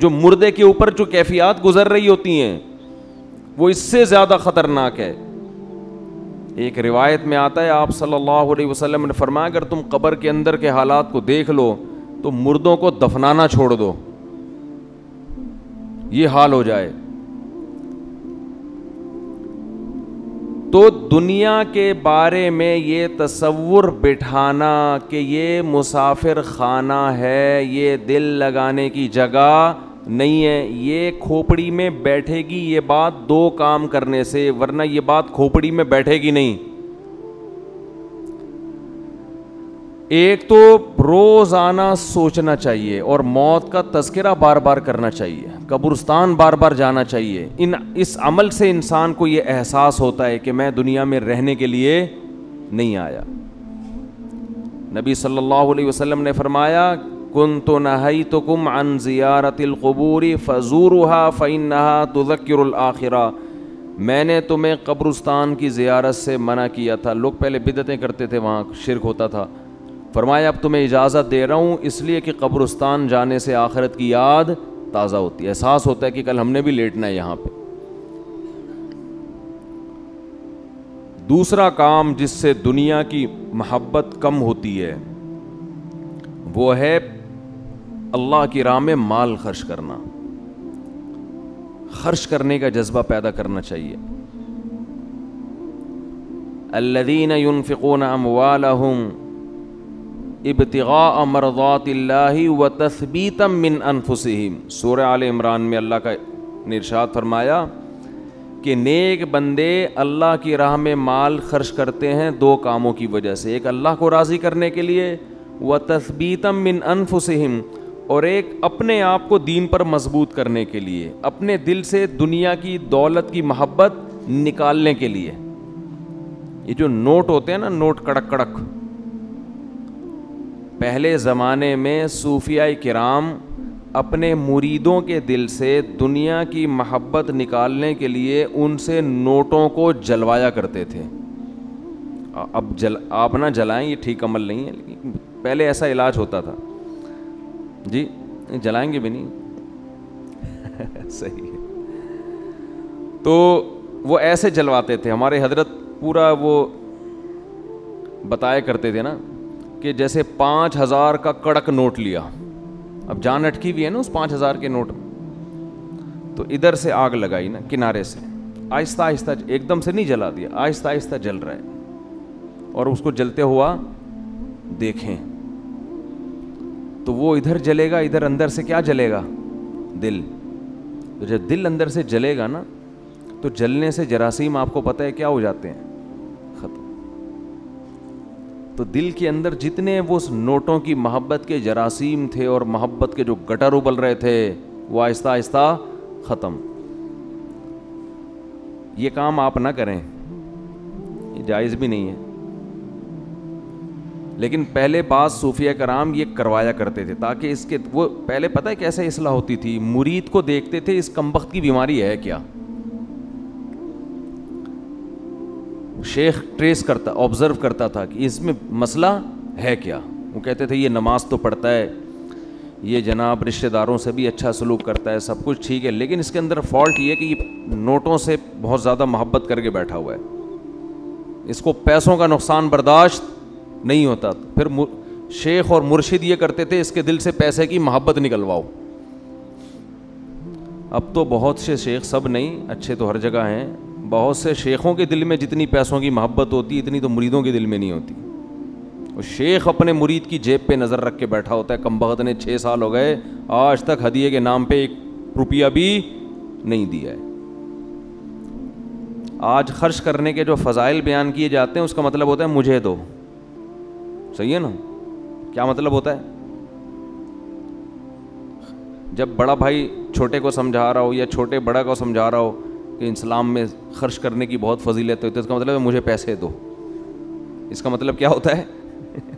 جو مردے کے اوپر جو کیفیات گزر رہی ہوتی ہیں وہ اس سے زیادہ خطرناک ہے. ایک روایت میں آتا ہے آپ صلی اللہ علیہ وسلم نے فرمایا اگر تم قبر کے اندر کے حالات کو دیکھ لو تو مردوں کو دفنانا چھوڑ دو, یہ حال ہو جائے. تو دنیا کے بارے میں یہ تصور بٹھانا کہ یہ مسافر خانہ ہے, یہ دل لگانے کی جگہ نہیں ہے, یہ کھوپڑی میں بیٹھے گی, یہ بات دو کام کرنے سے, ورنہ یہ بات کھوپڑی میں بیٹھے گی نہیں. ایک تو روزانہ سوچنا چاہیے اور موت کا تذکرہ بار بار کرنا چاہیے, قبرستان بار بار جانا چاہیے. اس عمل سے انسان کو یہ احساس ہوتا ہے کہ میں دنیا میں رہنے کے لیے نہیں آیا. نبی صلی اللہ علیہ وسلم نے فرمایا کنت نہیتکم عن زیارت القبور فزورها فإنها تذکر الآخرہ, میں نے تمہیں قبرستان کی زیارت سے منع کیا تھا. لوگ پہلے بدعتیں کرتے تھے, وہاں شرک ہوتا تھا. فرمایا اب تمہیں اجازت دے رہا ہوں اس لیے کہ قبرستان جانے سے آخرت کی یاد تازہ ہوتی ہے, احساس ہوتا ہے کہ کل ہم نے بھی لیٹنا ہے یہاں پہ. دوسرا کام جس سے دنیا کی محبت کم ہوتی ہے وہ ہے اللہ کی راہ میں مال خرچ کرنا, خرچ کرنے کا جذبہ پیدا کرنا چاہیے. الذین ينفقون اموالهم ابتغاء مرضات اللہ وتثبیتا من انفسہم. سورہ آل عمران میں اللہ کا نے ارشاد فرمایا کہ نیک بندے اللہ کی راہ میں مال خرچ کرتے ہیں دو کاموں کی وجہ سے, ایک اللہ کو راضی کرنے کے لیے, وتثبیتا من انفسہم, اور ایک اپنے آپ کو دین پر مضبوط کرنے کے لیے, اپنے دل سے دنیا کی دولت کی محبت نکالنے کے لیے. یہ جو نوٹ ہوتے ہیں نا, نوٹ کڑک کڑک, پہلے زمانے میں صوفیاء کرام اپنے مریدوں کے دل سے دنیا کی محبت نکالنے کے لیے ان سے نوٹوں کو جلوایا کرتے تھے. اب آپ نہ جلائیں, یہ ٹھیک عمل نہیں ہے, لیکن پہلے ایسا علاج ہوتا تھا. جی جلائیں گے بھی نہیں صحیح ہے. تو وہ ایسے جلواتے تھے. ہمارے حضرت پورا وہ بتایا کرتے تھے نا کہ جیسے 5000 کا کڑک نوٹ لیا, اب جان اٹکی بھی ہے نا اس 5000 کے نوٹ میں, تو ادھر سے آگ لگائی نا کنارے سے, آہستہ آہستہ, ایک دم سے نہیں جلا دیا, آہستہ آہستہ جل رہا ہے, اور اس کو جلتے ہوا دیکھیں تو وہ ادھر جلے گا, ادھر اندر سے کیا جلے گا, دل. تو جب دل اندر سے جلے گا نا تو جلنے سے جراثیم آپ کو پتہ ہے کیا ہو جاتے ہیں, ختم. تو دل کے اندر جتنے وہ نوٹوں کی محبت کے جراثیم تھے اور محبت کے جو گٹر ابل رہے تھے وہ آہستہ آہستہ ختم. یہ کام آپ نہ کریں, یہ جائز بھی نہیں ہے, لیکن پہلے بعض صوفیہ کرام یہ کروایا کرتے تھے تاکہ اس کے وہ پہلے پتہ ہے کیسے اصلاح ہوتی تھی, مرید کو دیکھتے تھے اس کمبخت کی بیماری ہے کیا. شیخ ٹریس کرتا, آبزرو کرتا تھا کہ اس میں مسئلہ ہے کیا. وہ کہتے تھے یہ نماز تو پڑھتا ہے, یہ جناب رشتہ داروں سے بھی اچھا سلوک کرتا ہے, سب کچھ ٹھیک ہے, لیکن اس کے اندر فالٹ یہ کہ یہ نوٹوں سے بہت زیادہ محبت کر کے بیٹھا ہوا ہے, اس کو پیسوں کا نقصان برداشت نہیں ہوتا. پھر شیخ اور مرشد یہ کرتے تھے اس کے دل سے پیسے کی محبت نکلواؤ. اب تو بہت سے شیخ, سب نہیں, اچھے تو ہر جگہ ہیں, بہت سے شیخوں کے دل میں جتنی پیسوں کی محبت ہوتی ہے اتنی تو مریدوں کے دل میں نہیں ہوتی. اور شیخ اپنے مرید کی جیب پہ نظر رکھ کے بیٹھا ہوتا ہے, کمبخت نے 6 سال ہو گئے آج تک ہدیے کے نام پہ 1 روپیہ بھی نہیں دیا ہے. آج خرچ کرنے کے جو فضائل بیان کیے جاتے ہیں اس کا مطلب ہوتا ہے مجھے دو, صحیح ہے نا. کیا مطلب ہوتا ہے؟ جب بڑا بھائی چھوٹے کو سمجھا رہا ہو یا چھوٹے بڑا کو سمجھا رہا ہو کہ اسلام میں خرچ کرنے کی بہت فضیلت ہوتی ہے, اس کا مطلب ہے مجھے پیسے دو. اس کا مطلب کیا ہوتا ہے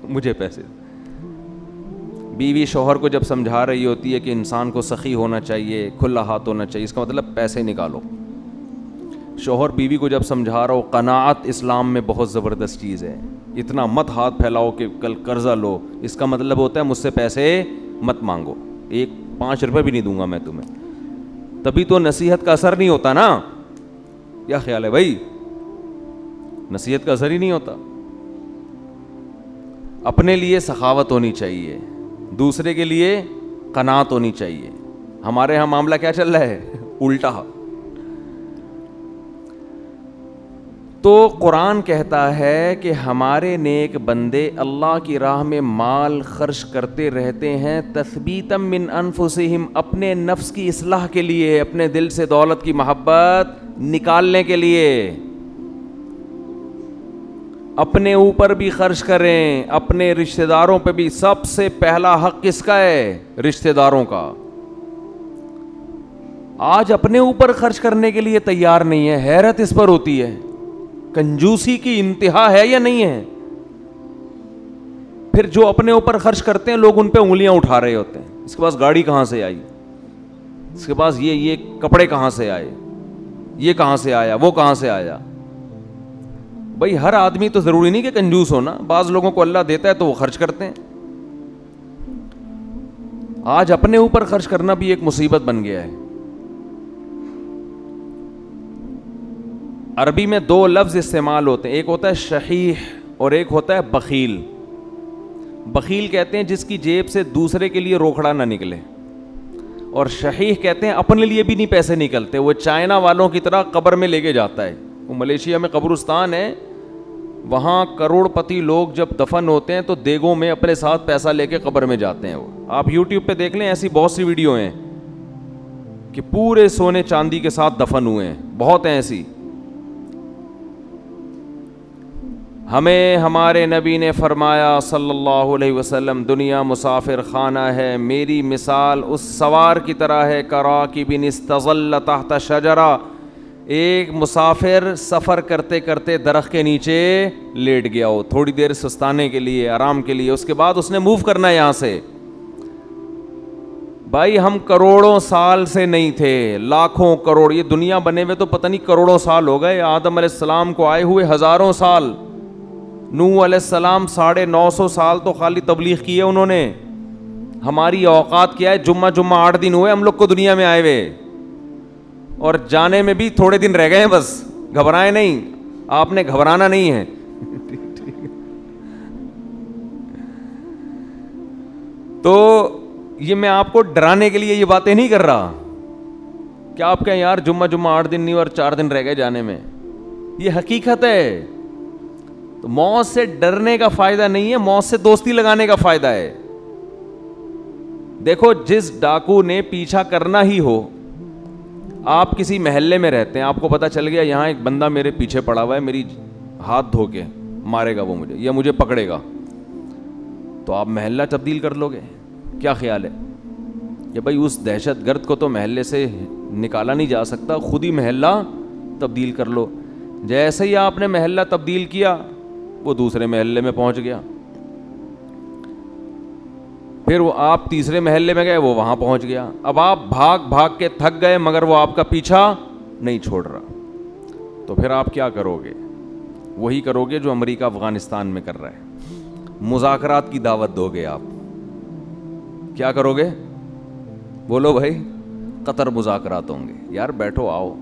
مجھے پیسے دو. بیوی شوہر کو جب سمجھا رہی ہوتی ہے کہ انسان کو سخی ہونا چاہیے, کھلا ہاتھ ہونا چاہیے, اس کا مطلب پیسے نکالو. شوہر بیوی کو جب سمجھا رہا ہو قناعت اسلام میں بہت زبردست چیز ہے, اتنا مت ہاتھ پھیلاؤ کہ کل قرضہ لو, اس کا مطلب ہوتا ہے مجھ سے پیسے مت مانگو. ایک 5 روپے بھی نہیں دوں گا میں تمہیں. تبھی تو نصیحت کا اثر نہیں ہوتا نا. کیا خیال ہے بھائی؟ نصیحت کا اثر ہی نہیں ہوتا. اپنے لیے سخاوت ہونی چاہیے, دوسرے کے لیے قناعت ہونی چاہیے. ہمارے یہاں معاملہ کیا چل رہا ہے؟ الٹا. تو قرآن کہتا ہے کہ ہمارے نیک بندے اللہ کی راہ میں مال خرچ کرتے رہتے ہیں, تثبیتا من انفسہم, اپنے نفس کی اصلاح کے لیے, اپنے دل سے دولت کی محبت نکالنے کے لیے. اپنے اوپر بھی خرچ کریں, اپنے رشتہ داروں پہ بھی. سب سے پہلا حق کس کا ہے؟ رشتہ داروں کا. آج اپنے اوپر خرچ کرنے کے لیے تیار نہیں ہے, حیرت اس پر ہوتی ہے. کنجوسی کی انتہا ہے یا نہیں ہے؟ پھر جو اپنے اوپر خرچ کرتے ہیں لوگ ان پہ انگلیاں اٹھا رہے ہوتے ہیں. اس کے پاس گاڑی کہاں سے آئی, اس کے پاس یہ کپڑے کہاں سے آئے, یہ کہاں سے آیا, وہ کہاں سے آیا. بھائی ہر آدمی تو ضروری نہیں کہ کنجوس ہونا, بعض لوگوں کو اللہ دیتا ہے تو وہ خرچ کرتے ہیں. آج اپنے اوپر خرچ کرنا بھی ایک مصیبت بن گیا ہے. عربی میں 2 لفظ استعمال ہوتے ہیں, ایک ہوتا ہے شحیح اور ایک ہوتا ہے بخیل. بخیل کہتے ہیں جس کی جیب سے دوسرے کے لیے روکھڑا نہ نکلے, اور شحیح کہتے ہیں اپنے لیے بھی نہیں پیسے نکلتے. وہ چائنا والوں کی طرح قبر میں لے کے جاتا ہے. وہ ملیشیا میں قبرستان ہے, وہاں کروڑ پتی لوگ جب دفن ہوتے ہیں تو دیگوں میں اپنے ساتھ پیسہ لے کے قبر میں جاتے ہیں. وہ آپ یوٹیوب پہ دیکھ لیں, ایسی بہت سی ویڈیو ہیں کہ پورے سونے چاندی کے ساتھ دفن ہوئے ہیں, بہت ہیں ایسی. ہمیں ہمارے نبی نے فرمایا صلی اللہ علیہ وسلم, دنیا مسافر خانہ ہے, میری مثال اس سوار کی طرح ہے, کراکب استظل تحت شجرہ, ایک مسافر سفر کرتے کرتے درخت کے نیچے لیٹ گیا ہو تھوڑی دیر سستانے کے لیے, آرام کے لیے, اس کے بعد اس نے موو کرنا ہے یہاں سے. بھائی ہم کروڑوں سال سے نہیں تھے, لاکھوں کروڑ, یہ دنیا بنے ہوئے تو پتہ نہیں کروڑوں سال ہو گئے. آدم علیہ السلام کو آئے ہوئے ہزاروں سال, نوح علیہ السلام 950 سال تو خالی تبلیغ کی ہے انہوں نے. ہماری اوقات کیا ہے؟ جمعہ 8 دن ہوئے ہم لوگ کو دنیا میں آئے ہوئے, اور جانے میں بھی تھوڑے دن رہ گئے ہیں بس. گھبرائیں نہیں, آپ نے گھبرانا نہیں ہے. تو یہ میں آپ کو ڈرانے کے لیے یہ باتیں نہیں کر رہا کہ آپ کہیں یار جمعہ 8 دن نہیں اور 4 دن رہ گئے جانے میں. یہ حقیقت ہے. تو موت سے ڈرنے کا فائدہ نہیں ہے, موت سے دوستی لگانے کا فائدہ ہے. دیکھو جس ڈاکو نے پیچھا کرنا ہی ہو, آپ کسی محلے میں رہتے ہیں, آپ کو پتا چل گیا یہاں ایک بندہ میرے پیچھے پڑا ہوا ہے, میری ہاتھ دھو کے مارے گا وہ مجھے یا مجھے پکڑے گا, تو آپ محلہ تبدیل کر لو گے. کیا خیال ہے کہ بھائی اس دہشت گرد کو تو محلے سے نکالا نہیں جا سکتا, خود ہی محلہ تبدیل کر لو. جیسے ہی آپ نے محلہ تبدیل کیا وہ دوسرے محلے میں پہنچ گیا, پھر وہ آپ تیسرے محلے میں گئے, وہ وہاں پہنچ گیا. اب آپ بھاگ کے تھک گئے مگر وہ آپ کا پیچھا نہیں چھوڑ رہا, تو پھر آپ کیا کرو گے؟ وہی کرو گے جو امریکہ افغانستان میں کر رہا ہے, مذاکرات کی دعوت دو گے. آپ کیا کرو گے؟ بولو بھائی. قطر مذاکرات ہوں گے. یار بیٹھو آؤ,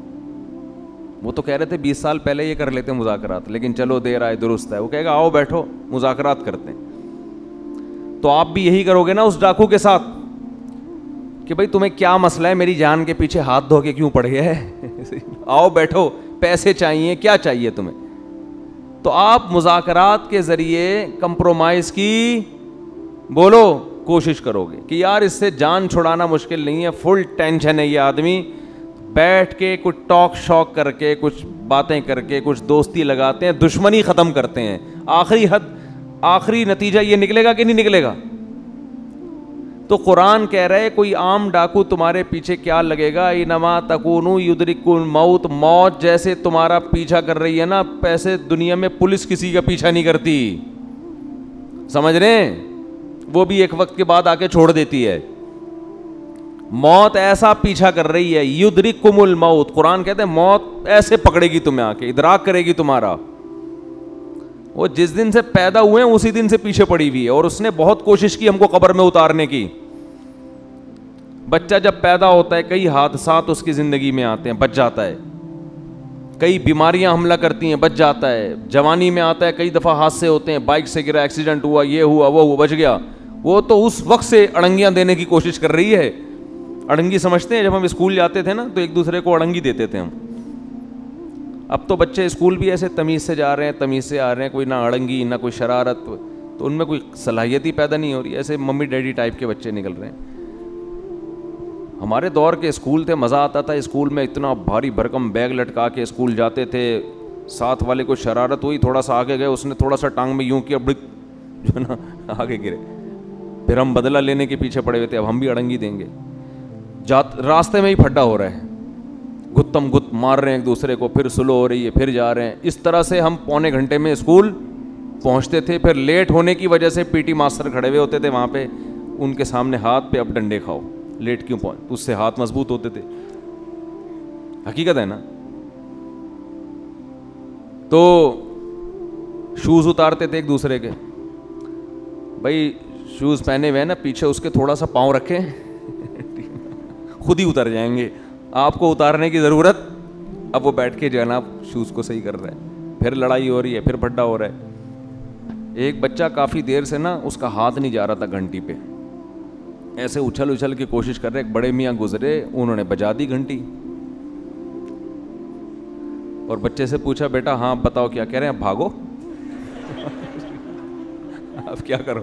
وہ تو کہہ رہے تھے 20 سال پہلے یہ کر لیتے مذاکرات, لیکن چلو دیر آئے درست ہے. وہ کہے گا آؤ بیٹھو مذاکرات کرتے ہیں. تو آپ بھی یہی کرو گے نا اس ڈاکو کے ساتھ کہ بھائی تمہیں کیا مسئلہ ہے, میری جان کے پیچھے ہاتھ دھو کے کیوں پڑ گیا ہے, آؤ بیٹھو, پیسے چاہیے, کیا چاہیے تمہیں. تو آپ مذاکرات کے ذریعے کمپرومائز کی بولو کوشش کرو گے کہ یار اس سے جان چھڑانا مشکل نہیں ہے, فل ٹینشن ہے یہ آدمی, بیٹھ کے کچھ ٹاک شاک کر کے کچھ باتیں کر کے کچھ دوستی لگاتے ہیں, دشمنی ختم کرتے ہیں. آخری نتیجہ یہ نکلے گا کہ نہیں نکلے گا؟ تو قرآن کہہ رہے کوئی عام ڈاکو تمہارے پیچھے کیا لگے گا, انما تکونوا یدرککم الموت, موت جیسے تمہارا پیچھا کر رہی ہے نا, پیسے دنیا میں پولیس کسی کا پیچھا نہیں کرتی, سمجھ رہے ہیں, وہ بھی ایک وقت کے بعد آ کے چھوڑ دیتی ہے. موت ایسا پیچھا کر رہی ہے, یدرککم الموت, قرآن کہتے ہیں موت ایسے پکڑے گی تمہیں, آ کے ادراک کرے گی تمہارا. وہ جس دن سے پیدا ہوئے ہیں اسی دن سے پیچھے پڑی ہوئی ہے, اور اس نے بہت کوشش کی ہم کو قبر میں اتارنے کی. بچہ جب پیدا ہوتا ہے کئی حادثات اس کی زندگی میں آتے ہیں, بچ جاتا ہے. کئی بیماریاں حملہ کرتی ہیں, بچ جاتا ہے. جوانی میں آتا ہے, کئی دفعہ حادثے ہوتے ہیں, بائک سے گرا, ایکسیڈنٹ ہوا, یہ ہوا, وہ ہوا, بچ گیا. وہ تو اس وقت سے اڑنگیاں دینے کی کوشش کر رہی ہے. اڑنگی سمجھتے ہیں, جب ہم اسکول جاتے تھے نا تو ایک دوسرے کو اڑنگی دیتے تھے ہم. اب تو بچے اسکول بھی ایسے تمیز سے جا رہے ہیں, تمیز سے آ رہے ہیں, کوئی نہ اڑنگی نہ کوئی شرارت, تو ان میں کوئی صلاحیت ہی پیدا نہیں ہو رہی. ایسے ممی ڈیڈی ٹائپ کے بچے نکل رہے ہیں. ہمارے دور کے اسکول تھے, مزہ آتا تھا اسکول میں, اتنا بھاری بھرکم بیگ لٹکا کے اسکول جاتے تھے. ساتھ والے کو شرارت ہوئی, تھوڑا سا آگے گئے, اس نے تھوڑا سا ٹانگ میں یوں کیا, بڑک جو نا آگے گرے. پھر ہم بدلہ لینے کے پیچھے پڑے ہوئے تھے, اب ہم بھی اڑنگی دیں گے. راستے میں ہی پھڈا ہو رہا ہے, گتم گت مار رہے ہیں ایک دوسرے کو, پھر سلو ہو رہی ہے, پھر جا رہے ہیں. اس طرح سے ہم پونے گھنٹے میں اسکول پہنچتے تھے. پھر لیٹ ہونے کی وجہ سے پی ٹی ماسٹر کھڑے ہوئے ہوتے تھے وہاں پہ, ان کے سامنے ہاتھ پہ اب ڈنڈے کھاؤ, لیٹ کیوں پہنچ, اس سے ہاتھ مضبوط ہوتے تھے. حقیقت ہے نا. تو شوز اتارتے تھے ایک دوسرے کے, بھائی شوز پہنے ہوئے نا, پیچھے اس کے تھوڑا سا پاؤں رکھیں, خود ہی اتر جائیں گے, آپ کو اتارنے کی ضرورت. اب وہ بیٹھ کے جو ہے نا شوز کو صحیح کر رہا ہے, پھر لڑائی ہو رہی ہے, پھر پھڈا ہو رہا ہے. ایک بچہ کافی دیر سے نا اس کا ہاتھ نہیں جا رہا تھا گھنٹی پہ, ایسے اچھل اچھل کی کوشش کر رہے. ایک بڑے میاں گزرے, انہوں نے بجا دی گھنٹی, اور بچے سے پوچھا, بیٹا ہاں بتاؤ کیا کہہ رہے ہیں, بھاگو. اب کیا کرو,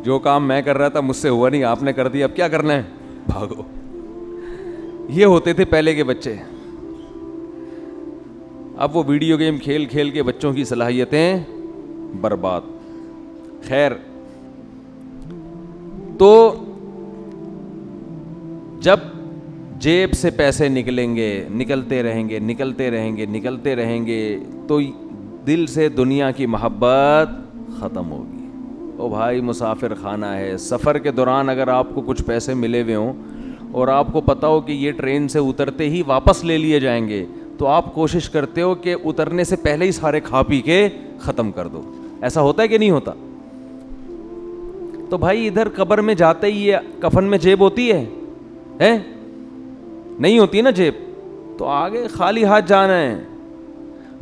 جو کام میں کر رہا تھا مجھ سے ہوا نہیں, آپ نے کر دیا, اب کیا کرنا ہے, بھاگو. یہ ہوتے تھے پہلے کے بچے. اب وہ ویڈیو گیم کھیل کھیل کے بچوں کی صلاحیتیں برباد. خیر, تو جب جیب سے پیسے نکلیں گے, نکلتے رہیں گے, نکلتے رہیں گے, نکلتے رہیں گے, تو دل سے دنیا کی محبت ختم ہوگی. او بھائی مسافر خانہ ہے. سفر کے دوران اگر آپ کو کچھ پیسے ملے ہوئے ہوں اور آپ کو پتا ہو کہ یہ ٹرین سے اترتے ہی واپس لے لیے جائیں گے, تو آپ کوشش کرتے ہو کہ اترنے سے پہلے ہی سارے کھا پی کے ختم کر دو. ایسا ہوتا ہے کہ نہیں ہوتا؟ تو بھائی ادھر قبر میں جاتے ہی یہ کفن میں جیب ہوتی ہے, نہیں ہوتی نا جیب, تو آگے خالی ہاتھ جانا ہے.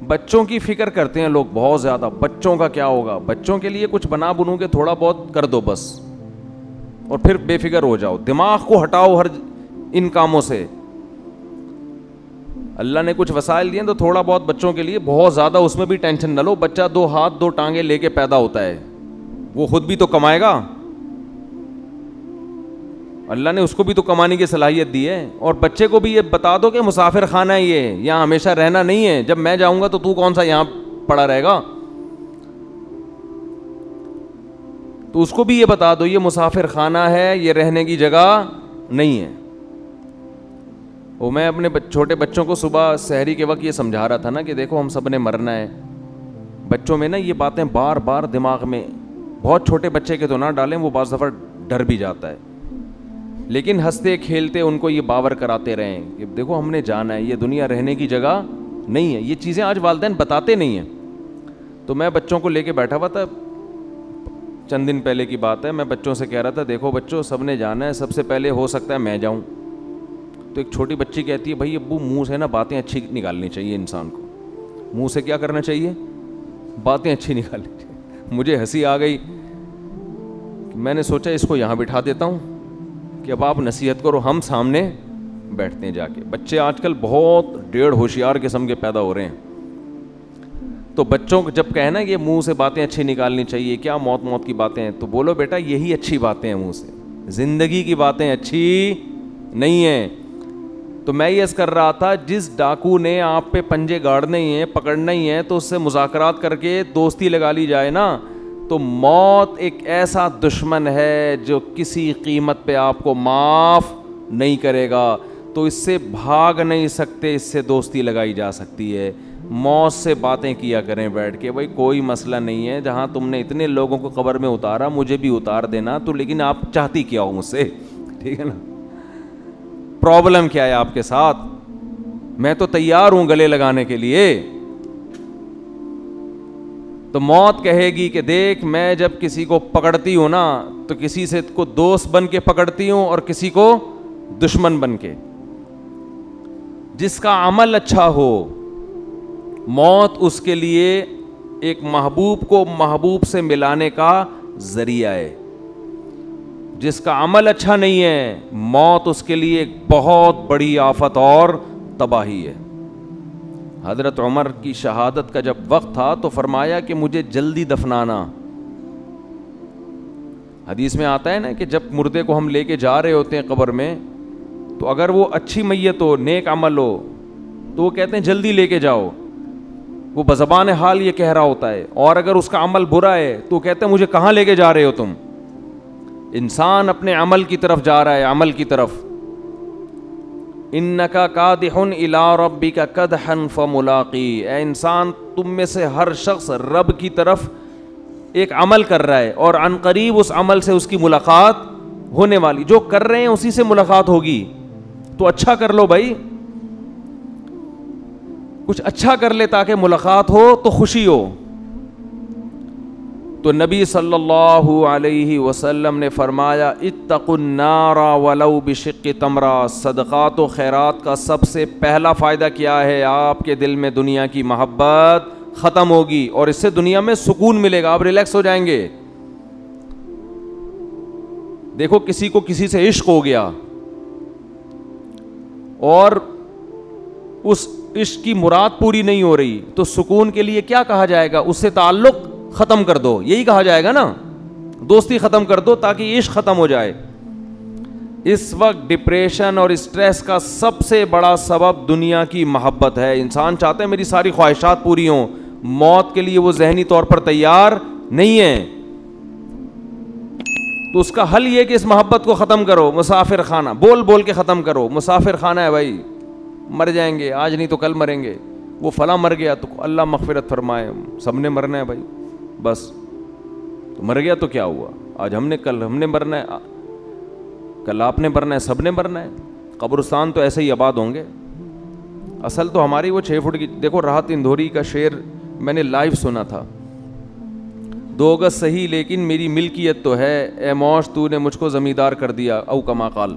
بچوں کی فکر کرتے ہیں لوگ بہت زیادہ, بچوں کا کیا ہوگا, بچوں کے لیے کچھ بنا بنو کے تھوڑا بہت کر دو بس, اور پھر بے فکر ہو جاؤ, دماغ کو ہٹاؤ ہر ان کاموں سے. اللہ نے کچھ وسائل دیے تو تھوڑا بہت بچوں کے لیے, بہت زیادہ اس میں بھی ٹینشن نہ لو. بچہ 2 ہاتھ 2 ٹانگیں لے کے پیدا ہوتا ہے, وہ خود بھی تو کمائے گا, اللہ نے اس کو بھی تو کمانے کی صلاحیت دی ہے. اور بچے کو بھی یہ بتا دو کہ مسافر خانہ ہے یہ, یہاں ہمیشہ رہنا نہیں ہے, جب میں جاؤں گا تو کون سا یہاں پڑا رہے گا. تو اس کو بھی یہ بتا دو یہ مسافر خانہ ہے, یہ رہنے کی جگہ نہیں ہے. وہ میں اپنے چھوٹے بچوں کو صبح سحری کے وقت یہ سمجھا رہا تھا نا کہ دیکھو ہم سب نے مرنا ہے. بچوں میں نا یہ باتیں بار بار دماغ میں, بہت چھوٹے بچے کے تو نہ ڈالیں, وہ بعض دفعہ ڈر بھی جاتا ہے, لیکن ہنستے کھیلتے ان کو یہ باور کراتے رہیں کہ دیکھو ہم نے جانا ہے, یہ دنیا رہنے کی جگہ نہیں ہے. یہ چیزیں آج والدین بتاتے نہیں ہیں. تو میں بچوں کو لے کے بیٹھا ہوا تھا, چند دن پہلے کی بات ہے, میں بچوں سے کہہ رہا تھا دیکھو بچوں سب نے جانا ہے, سب سے پہلے ہو سکتا ہے میں جاؤں. تو ایک چھوٹی بچی کہتی ہے بھائی ابو منہ سے نا باتیں اچھی نکالنی چاہیے, انسان کو منہ سے کیا کرنا چاہیے, باتیں اچھی نکالنی چاہیے. مجھے ہنسی آ گئی, میں نے سوچا اس کو یہاں بٹھا دیتا ہوں کہ اب آپ نصیحت کرو, ہم سامنے بیٹھتے ہیں جا کے. بچے آج کل بہت ڈیڑھ ہوشیار قسم کے پیدا ہو رہے ہیں. تو بچوں کو جب کہنا کہ منہ سے باتیں اچھی نکالنی چاہیے, کیا موت موت کی باتیں ہیں, تو بولو بیٹا یہی اچھی باتیں ہیں منہ سے, زندگی کی باتیں اچھی نہیں ہیں. تو میں یہ کر رہا تھا جس ڈاکو نے آپ پہ پنجے گاڑنے ہی ہیں, پکڑنا ہی ہے, تو اس سے مذاکرات کر کے دوستی لگا لی جائے نا, تو موت ایک ایسا دشمن ہے جو کسی قیمت پہ آپ کو معاف نہیں کرے گا. تو اس سے بھاگ نہیں سکتے, اس سے دوستی لگائی جا سکتی ہے. موت سے باتیں کیا کریں بیٹھ کے, بھائی کوئی مسئلہ نہیں ہے, جہاں تم نے اتنے لوگوں کو قبر میں اتارا مجھے بھی اتار دینا, تو لیکن آپ چاہتی کیا ہو مجھ سے, ٹھیک ہے نا, پرابلم کیا ہے آپ کے ساتھ, میں تو تیار ہوں گلے لگانے کے لیے. تو موت کہے گی کہ دیکھ میں جب کسی کو پکڑتی ہوں نا تو کسی سے کو دوست بن کے پکڑتی ہوں اور کسی کو دشمن بن کے. جس کا عمل اچھا ہو موت اس کے لیے ایک محبوب کو محبوب سے ملانے کا ذریعہ ہے. جس کا عمل اچھا نہیں ہے موت اس کے لیے ایک بہت بڑی آفت اور تباہی ہے. حضرت عمر کی شہادت کا جب وقت تھا تو فرمایا کہ مجھے جلدی دفنانا. حدیث میں آتا ہے نا کہ جب مردے کو ہم لے کے جا رہے ہوتے ہیں قبر میں تو اگر وہ اچھی میت ہو نیک عمل ہو تو وہ کہتے ہیں جلدی لے کے جاؤ, وہ بزبان حال یہ کہہ رہا ہوتا ہے. اور اگر اس کا عمل برا ہے تو کہتے ہیں مجھے کہاں لے کے جا رہے ہو تم. انسان اپنے عمل کی طرف جا رہا ہے, عمل کی طرف. انکا کادحن الی ربک کدحن فملاقی, اے انسان تم میں سے ہر شخص رب کی طرف ایک عمل کر رہا ہے اور عن قریب اس عمل سے اس کی ملاقات ہونے والی. جو کر رہے ہیں اسی سے ملاقات ہوگی, تو اچھا کر لو بھائی, کچھ اچھا کر لے تاکہ ملاقات ہو تو خوشی ہو. تو نبی صلی اللہ علیہ وسلم نے فرمایا اتقوا النار ولو بشق تمرہ. صدقات و خیرات کا سب سے پہلا فائدہ کیا ہے؟ آپ کے دل میں دنیا کی محبت ختم ہوگی اور اس سے دنیا میں سکون ملے گا, آپ ریلیکس ہو جائیں گے. دیکھو کسی کو کسی سے عشق ہو گیا اور اس عشق کی مراد پوری نہیں ہو رہی تو سکون کے لیے کیا کہا جائے گا؟ اس سے تعلق ختم کر دو, یہی کہا جائے گا نا, دوستی ختم کر دو تاکہ عشق ختم ہو جائے. اس وقت ڈپریشن اور اسٹریس کا سب سے بڑا سبب دنیا کی محبت ہے. انسان چاہتا ہے میری ساری خواہشات پوری ہوں, موت کے لیے وہ ذہنی طور پر تیار نہیں ہے. تو اس کا حل یہ کہ اس محبت کو ختم کرو. مسافر خانہ بول بول کے ختم کرو. مسافر خانہ ہے بھائی, مر جائیں گے آج نہیں تو کل مریں گے. وہ فلاں مر گیا تو اللہ مغفرت فرمائے, سب نے مرنا ہے بھائی, بس. تو مر گیا تو کیا ہوا, آج ہم نے کل ہم نے مرنا ہے, کل آپ نے مرنا ہے, سب نے مرنا ہے. قبرستان تو ایسے ہی آباد ہوں گے. اصل تو ہماری وہ 6 فٹ کی, دیکھو راحت اندھوری کا شعر میں نے لائیو سنا تھا, 2 گز صحیح لیکن میری ملکیت تو ہے, اے موش تو نے مجھ کو زمیندار کر دیا, او کما قال,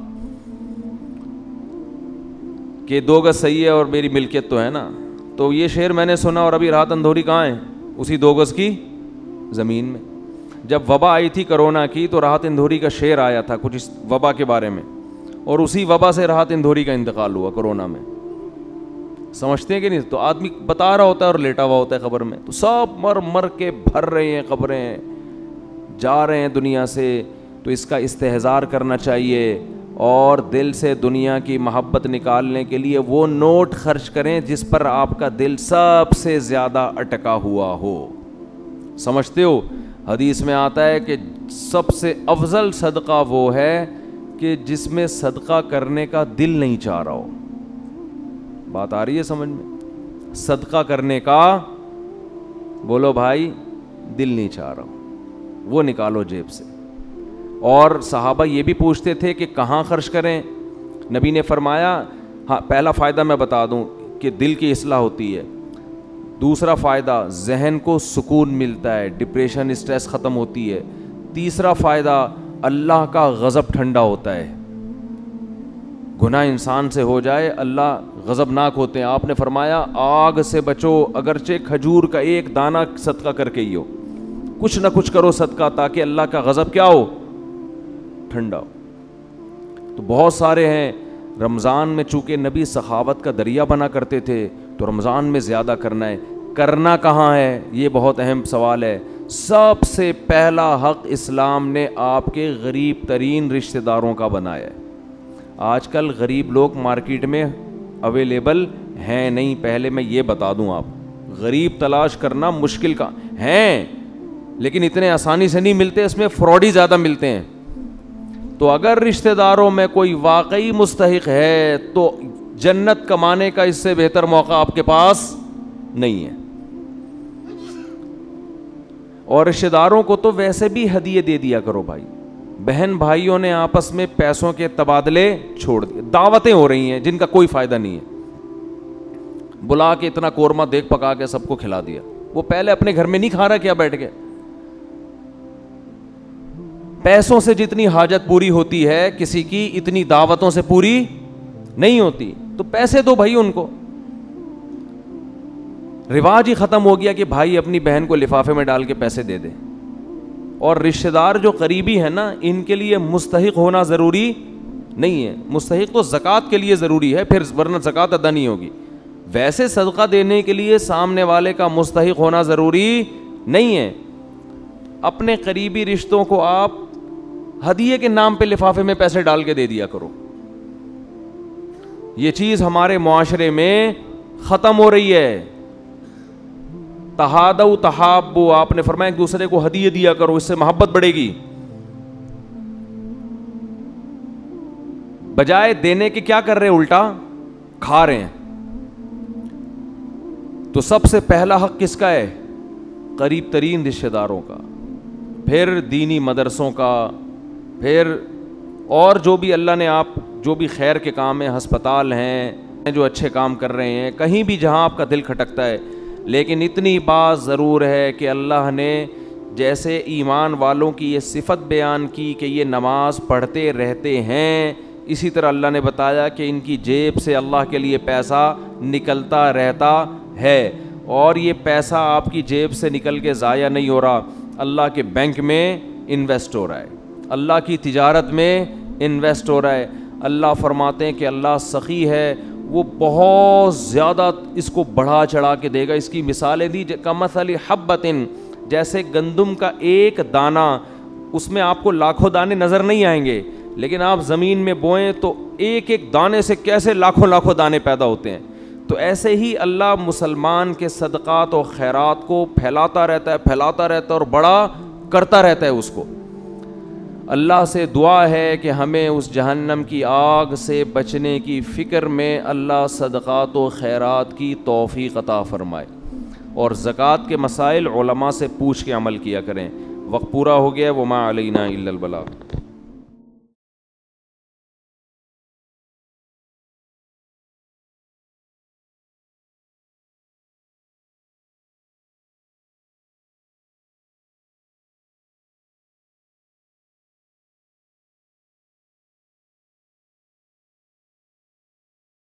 کہ 2 گز صحیح ہے اور میری ملکیت تو ہے نا. تو یہ شعر میں نے سنا اور ابھی راحت اندھوری کہاں ہے؟ اسی 2 گز کی زمین میں. جب وبا آئی تھی کرونا کی تو راحت اندھوری کا شعر آیا تھا کچھ اس وبا کے بارے میں, اور اسی وبا سے راحت اندھوری کا انتقال ہوا کرونا میں. سمجھتے ہیں کہ نہیں؟ تو آدمی بتا رہا ہوتا ہے اور لیٹا ہوا ہوتا ہے قبر میں, تو سب مر مر کے بھر رہے ہیں قبریں, جا رہے ہیں دنیا سے. تو اس کا استحضار کرنا چاہیے اور دل سے دنیا کی محبت نکالنے کے لیے وہ نوٹ خرچ کریں جس پر آپ کا دل سب سے زیادہ اٹکا ہوا ہو. سمجھتے ہو؟ حدیث میں آتا ہے کہ سب سے افضل صدقہ وہ ہے کہ جس میں صدقہ کرنے کا دل نہیں چاہ رہا ہو. بات آ رہی ہے سمجھ میں؟ صدقہ کرنے کا بولو بھائی دل نہیں چاہ رہا ہو, وہ نکالو جیب سے. اور صحابہ یہ بھی پوچھتے تھے کہ کہاں خرچ کریں. نبی نے فرمایا, ہاں پہلا فائدہ میں بتا دوں کہ دل کی اصلاح ہوتی ہے. دوسرا فائدہ ذہن کو سکون ملتا ہے, ڈپریشن اسٹریس ختم ہوتی ہے. تیسرا فائدہ اللہ کا غضب ٹھنڈا ہوتا ہے. گناہ انسان سے ہو جائے اللہ غضبناک ہوتے ہیں. آپ نے فرمایا آگ سے بچو, اگرچہ کھجور کا ایک دانہ صدقہ کر کے ہی ہو, کچھ نہ کچھ کرو صدقہ تاکہ اللہ کا غضب کیا ہو؟ ٹھنڈا ہو. تو بہت سارے ہیں. رمضان میں چونکہ نبی سخاوت کا دریا بنا کرتے تھے تو رمضان میں زیادہ کرنا ہے. کرنا کہاں ہے یہ بہت اہم سوال ہے. سب سے پہلا حق اسلام نے آپ کے غریب ترین رشتہ داروں کا بنایا ہے. آج کل غریب لوگ مارکیٹ میں اویلیبل ہیں نہیں. پہلے میں یہ بتا دوں, آپ غریب تلاش کرنا مشکل کا ہیں لیکن اتنے آسانی سے نہیں ملتے, اس میں فراڈی زیادہ ملتے ہیں. تو اگر رشتہ داروں میں کوئی واقعی مستحق ہے تو جنت کمانے کا اس سے بہتر موقع آپ کے پاس نہیں ہے. اور رشتہ داروں کو تو ویسے بھی ہدیے دے دیا کرو بھائی. بہن بھائیوں نے آپس میں پیسوں کے تبادلے چھوڑ دیے, دعوتیں ہو رہی ہیں جن کا کوئی فائدہ نہیں ہے. بلا کے اتنا قورمہ دیکھ پکا کے سب کو کھلا دیا, وہ پہلے اپنے گھر میں نہیں کھا رہا کیا بیٹھ کے؟ پیسوں سے جتنی حاجت پوری ہوتی ہے کسی کی اتنی دعوتوں سے پوری نہیں ہوتی. تو پیسے دو بھائی ان کو. رواج ہی ختم ہو گیا کہ بھائی اپنی بہن کو لفافے میں ڈال کے پیسے دے دے. اور رشتہ دار جو قریبی ہے نا, ان کے لیے مستحق ہونا ضروری نہیں ہے. مستحق تو زکوٰۃ کے لیے ضروری ہے, پھر ورنہ زکوٰۃ ادا نہیں ہوگی. ویسے صدقہ دینے کے لیے سامنے والے کا مستحق ہونا ضروری نہیں ہے. اپنے قریبی رشتوں کو آپ ہدیے کے نام پہ لفافے میں پیسے ڈال کے دے دیا کرو. یہ چیز ہمارے معاشرے میں ختم ہو رہی ہے. تہادو تحابو, آپ نے فرمایا ایک دوسرے کو ہدیے دیا کرو, اس سے محبت بڑھے گی. بجائے دینے کے کیا کر رہے ہیں, الٹا کھا رہے ہیں. تو سب سے پہلا حق کس کا ہے؟ قریب ترین رشتہ داروں کا, پھر دینی مدرسوں کا, پھر اور جو بھی اللہ نے آپ جو بھی خیر کے کام ہیں, ہسپتال ہیں جو اچھے کام کر رہے ہیں, کہیں بھی جہاں آپ کا دل کھٹکتا ہے. لیکن اتنی بات ضرور ہے کہ اللہ نے جیسے ایمان والوں کی یہ صفت بیان کی کہ یہ نماز پڑھتے رہتے ہیں, اسی طرح اللہ نے بتایا کہ ان کی جیب سے اللہ کے لیے پیسہ نکلتا رہتا ہے. اور یہ پیسہ آپ کی جیب سے نکل کے ضائع نہیں ہو رہا, اللہ کے بینک میں انویسٹ ہو رہا ہے, اللہ کی تجارت میں انویسٹ ہو رہا ہے. اللہ فرماتے ہیں کہ اللہ سخی ہے, وہ بہت زیادہ اس کو بڑھا چڑھا کے دے گا. اس کی مثالیں دی, کمثل حبۃ, جیسے گندم کا ایک دانہ, اس میں آپ کو لاکھوں دانے نظر نہیں آئیں گے, لیکن آپ زمین میں بوئیں تو ایک ایک دانے سے کیسے لاکھوں لاکھوں دانے پیدا ہوتے ہیں. تو ایسے ہی اللہ مسلمان کے صدقات و خیرات کو پھیلاتا رہتا ہے اور بڑا کرتا رہتا ہے اس کو. اللہ سے دعا ہے کہ ہمیں اس جہنم کی آگ سے بچنے کی فکر میں اللہ صدقات و خیرات کی توفیق عطا فرمائے. اور زکوٰۃ کے مسائل علماء سے پوچھ کے عمل کیا کریں. وقت پورا ہو گیا. وما علینا الا البلاغ.